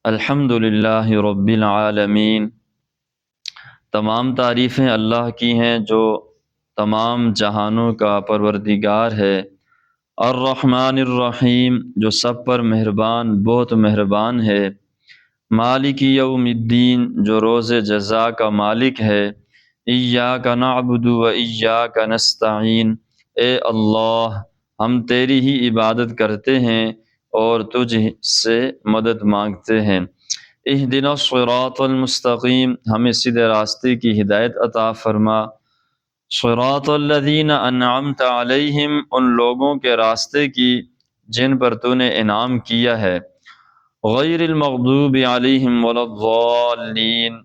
الحمد للہ رب العالمین۔ تمام تعریفیں اللہ کی ہیں جو تمام جہانوں کا پروردگار ہے۔ الرحمن الرحیم، جو سب پر مہربان بہت مہربان ہے۔ مالک یوم الدین، جو روز جزا کا مالک ہے۔ ایاک نعبد و ایاک نستعین، اے اللہ ہم تیری ہی عبادت کرتے ہیں اور تجھ سے مدد مانگتے ہیں۔ اہدنا الصراط المستقیم، ہمیں سیدھے راستے کی ہدایت عطا فرما۔ صراط الذین انعمت علیہم، ان لوگوں کے راستے کی جن پر تو نے انعام کیا ہے۔ غیر المغضوب علیہم ولا الضالین،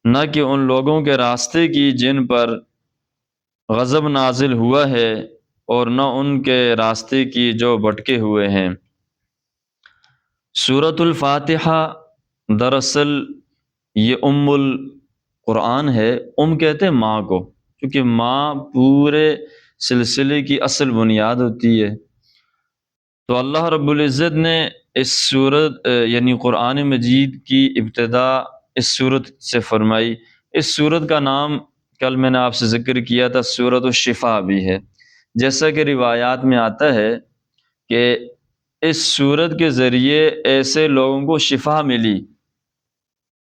نہ کہ ان لوگوں کے راستے کی جن پر غضب نازل ہوا ہے اور نہ ان کے راستے کی جو بھٹکے ہوئے ہیں۔ سورۃ الفاتحہ دراصل یہ ام القرآن ہے۔ کہتے ہیں ماں کو، کیونکہ ماں پورے سلسلے کی اصل بنیاد ہوتی ہے۔ تو اللہ رب العزت نے اس سورت یعنی قرآن مجید کی ابتدا اس سورت سے فرمائی۔ اس سورت کا نام کل میں نے آپ سے ذکر کیا تھا، سورۃ الشفا بھی ہے۔ جیسا کہ روایات میں آتا ہے کہ اس سورت کے ذریعے ایسے لوگوں کو شفا ملی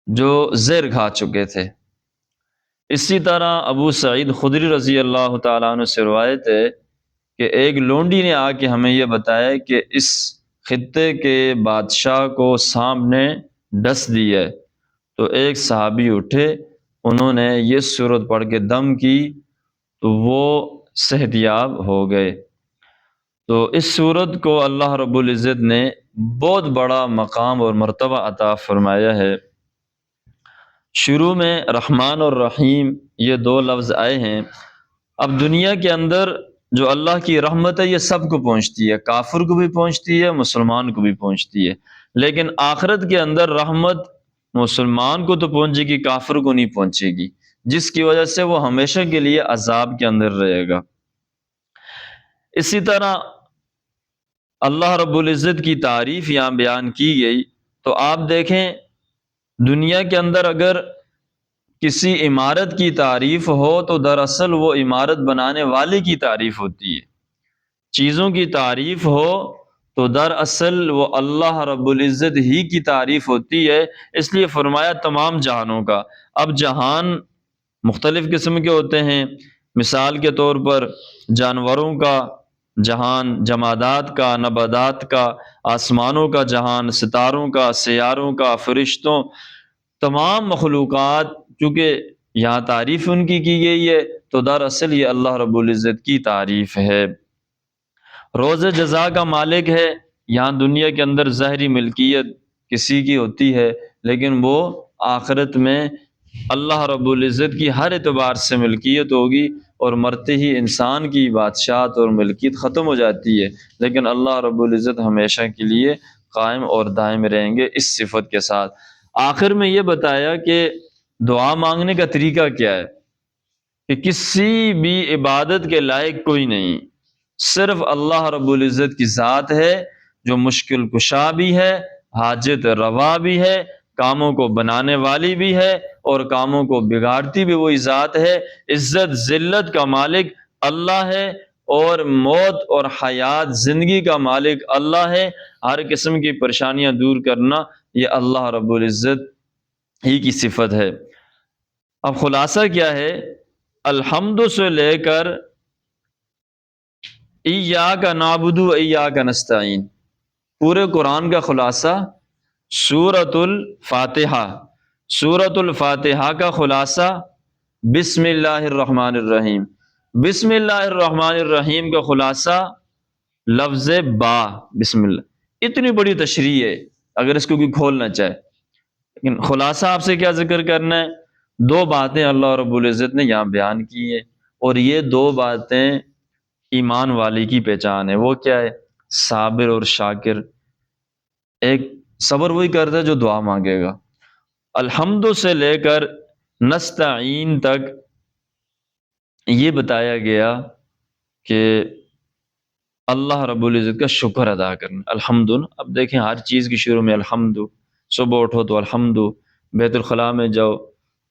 جو زہر کھا چکے تھے۔ اسی طرح ابو سعید خدری رضی اللہ تعالیٰ عنہ سے روایت ہے کہ ایک لونڈی نے آ کے ہمیں یہ بتایا کہ اس خطے کے بادشاہ کو سانپ نے ڈس دی ہے۔ تو ایک صحابی اٹھے، انہوں نے یہ سورت پڑھ کے دم کی تو وہ صحت یاب ہو گئے۔ تو اس سورت کو اللہ رب العزت نے بہت بڑا مقام اور مرتبہ عطا فرمایا ہے۔ شروع میں رحمان اور رحیم یہ دو لفظ آئے ہیں۔ اب دنیا کے اندر جو اللہ کی رحمت ہے یہ سب کو پہنچتی ہے، کافر کو بھی پہنچتی ہے، مسلمان کو بھی پہنچتی ہے۔ لیکن آخرت کے اندر رحمت مسلمان کو تو پہنچے گی، کافر کو نہیں پہنچے گی، جس کی وجہ سے وہ ہمیشہ کے لیے عذاب کے اندر رہے گا۔ اسی طرح اللہ رب العزت کی تعریف یہاں بیان کی گئی تو آپ دیکھیں دنیا کے اندر اگر کسی عمارت کی تعریف ہو تو دراصل وہ عمارت بنانے والے کی تعریف ہوتی ہے۔ چیزوں کی تعریف ہو تو دراصل وہ اللہ رب العزت ہی کی تعریف ہوتی ہے۔ اس لیے فرمایا تمام جہانوں کا۔ اب جہان مختلف قسم کے ہوتے ہیں، مثال کے طور پر جانوروں کا جہان، جمادات کا، نباتات کا، آسمانوں کا جہان، ستاروں کا، سیاروں کا، فرشتوں، تمام مخلوقات، چونکہ یہاں تعریف ان کی گئی ہے تو دراصل یہ اللہ رب العزت کی تعریف ہے۔ روز جزا کا مالک ہے۔ یہاں دنیا کے اندر ظاہری ملکیت کسی کی ہوتی ہے، لیکن وہ آخرت میں اللہ رب العزت کی ہر اعتبار سے ملکیت ہوگی، اور مرتے ہی انسان کی بادشاہت اور ملکیت ختم ہو جاتی ہے، لیکن اللہ رب العزت ہمیشہ کے لیے قائم اور دائم رہیں گے اس صفت کے ساتھ۔ آخر میں یہ بتایا کہ دعا مانگنے کا طریقہ کیا ہے، کہ کسی بھی عبادت کے لائق کوئی نہیں، صرف اللہ رب العزت کی ذات ہے جو مشکل کشا بھی ہے، حاجت روا بھی ہے، کاموں کو بنانے والی بھی ہے اور کاموں کو بگاڑتی بھی وہی ذات ہے۔ عزت ذلت کا مالک اللہ ہے، اور موت اور حیات زندگی کا مالک اللہ ہے۔ ہر قسم کی پریشانیاں دور کرنا یہ اللہ رب العزت ہی کی صفت ہے۔ اب خلاصہ کیا ہے؟ الحمد سے لے کر ایاک نعبد و ایاک نستعین، پورے قرآن کا خلاصہ سورۃ الفاتحہ۔ سورۃ الفاتحہ کا خلاصہ بسم اللہ الرحمن الرحیم۔ بسم اللہ الرحمن الرحیم کا خلاصہ لفظ با، بسم اللہ۔ اتنی بڑی تشریح ہے اگر اس کو کوئی کھولنا چاہے، لیکن خلاصہ آپ سے کیا ذکر کرنا ہے؟ دو باتیں اللہ رب العزت نے یہاں بیان کی ہیں، اور یہ دو باتیں ایمان والے کی پہچان ہے۔ وہ کیا ہے؟ صابر اور شاکر۔ ایک صبر وہی کرتا ہے جو دعا مانگے گا۔ الحمد سے لے کر نستعین تک یہ بتایا گیا کہ اللہ رب العزت کا شکر ادا کرنا۔ الحمد، اب دیکھیں ہر چیز کی شروع میں الحمد، صبح اٹھو تو الحمد، بیت الخلاء میں جاؤ،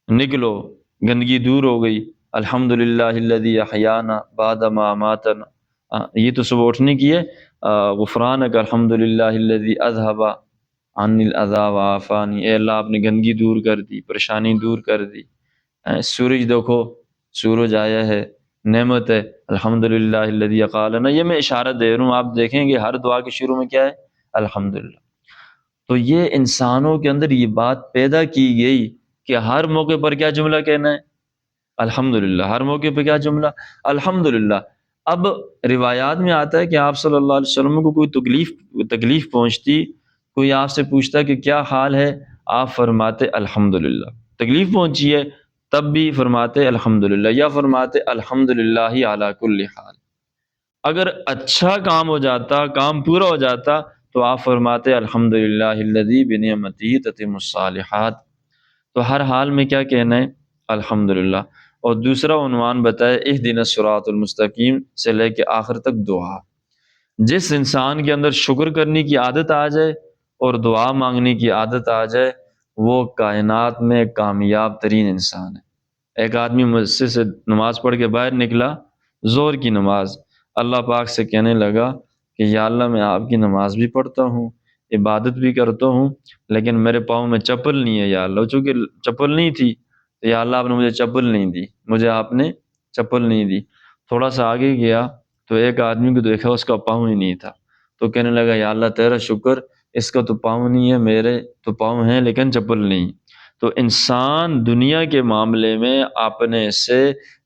نکلو، گندگی دور ہو گئی، الحمدللہ الذی احیانا بعد ما اماتنا، یہ تو صبح اٹھنے کی ہے۔ غفرانک الحمدللہ الذی اذھب عنی الاذی وعافانی، اے اللہ آپ نے گندگی دور کر دی، پریشانی دور کر دی۔ سورج دیکھو، سورج آیا ہے، نعمت ہے، الحمدللہ الذی قالنا، یہ میں اشارہ دے رہا ہوں، آپ دیکھیں گے ہر دعا کے شروع میں کیا ہے؟ الحمدللہ۔ تو یہ انسانوں کے اندر یہ بات پیدا کی گئی کہ ہر موقع پر کیا جملہ کہنا ہے؟ الحمدللہ۔ ہر موقع پہ کیا جملہ؟ الحمدللہ۔ اب روایات میں آتا ہے کہ آپ صلی اللہ علیہ وسلم کو کوئی تکلیف پہنچتی، کوئی آپ سے پوچھتا کہ کیا حال ہے، آپ فرماتے الحمدللہ۔ تکلیف پہنچی ہے تب بھی فرماتے الحمدللہ، یا فرماتے الحمدللہ علی کل حال۔ اگر اچھا کام ہو جاتا، کام پورا ہو جاتا، تو آپ فرماتے الحمدللہ الذی بنعمتہ تتم الصالحات۔ تو ہر حال میں کیا کہنا ہے؟ الحمدللہ۔ اور دوسرا عنوان بتائے اہدنا الصراط المستقیم سے لے کے آخر تک دعا۔ جس انسان کے اندر شکر کرنے کی عادت آ جائے اور دعا مانگنے کی عادت آ جائے، وہ کائنات میں کامیاب ترین انسان ہے۔ ایک آدمی مسجد سے نماز پڑھ کے باہر نکلا، ظہر کی نماز، اللہ پاک سے کہنے لگا کہ یا اللہ میں آپ کی نماز بھی پڑھتا ہوں، عبادت بھی کرتا ہوں، لیکن میرے پاؤں میں چپل نہیں ہے یا اللہ۔ چونکہ چپل نہیں تھی تو یا اللہ آپ نے مجھے چپل نہیں دی، مجھے آپ نے چپل نہیں دی۔ تھوڑا سا آگے گیا تو ایک آدمی کو دیکھا اس کا پاؤں ہی نہیں تھا، تو کہنے لگا یا اللہ تیرا شکر، اس کا تو پاؤں نہیں ہے، میرے تو پاؤں ہیں لیکن چپل نہیں۔ تو انسان دنیا کے معاملے میں اپنے سے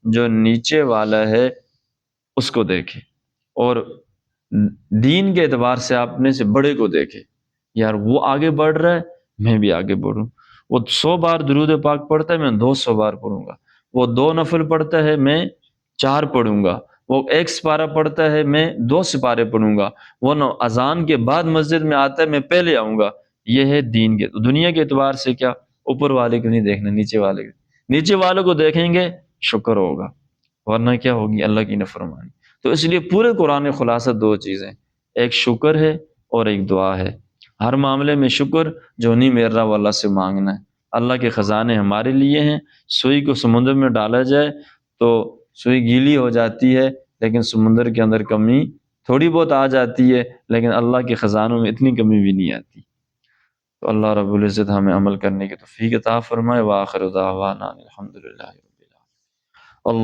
جو نیچے والا ہے اس کو دیکھے، اور دین کے اعتبار سے اپنے سے بڑے کو دیکھے، یار وہ آگے بڑھ رہا ہے میں بھی آگے بڑھوں۔ وہ 100 بار درود پاک پڑھتا ہے میں 200 بار پڑھوں گا، وہ 2 نفل پڑھتا ہے میں 4 پڑھوں گا، وہ 1 سپارہ پڑھتا ہے میں 2 سپارے پڑھوں گا، وہ اذان کے بعد مسجد میں آتا ہے میں پہلے آؤں گا۔ یہ ہے دین کے۔ دنیا کے اعتبار سے کیا؟ اوپر والے کو نہیں دیکھنا، نیچے والے کو۔ نیچے والوں کو دیکھیں گے شکر ہوگا، ورنہ کیا ہوگی؟ اللہ کی نافرمانی۔ تو اس لیے پورے قرآن میں خلاصہ 2 چیزیں، ایک شکر ہے اور ایک دعا ہے۔ ہر معاملے میں شکر، جو نہیں مل رہا وہ اللہ سے مانگنا ہے۔ اللہ کے خزانے ہمارے لیے ہیں۔ سوئی کو سمندر میں ڈالا جائے تو سوئی گیلی ہو جاتی ہے، لیکن سمندر کے اندر کمی تھوڑی بہت آ جاتی ہے، لیکن اللہ کے خزانوں میں اتنی کمی بھی نہیں آتی۔ تو اللہ رب العزت ہمیں عمل کرنے کی توفیق عطا فرمائے۔ وآخر دعوانا الحمدللہ۔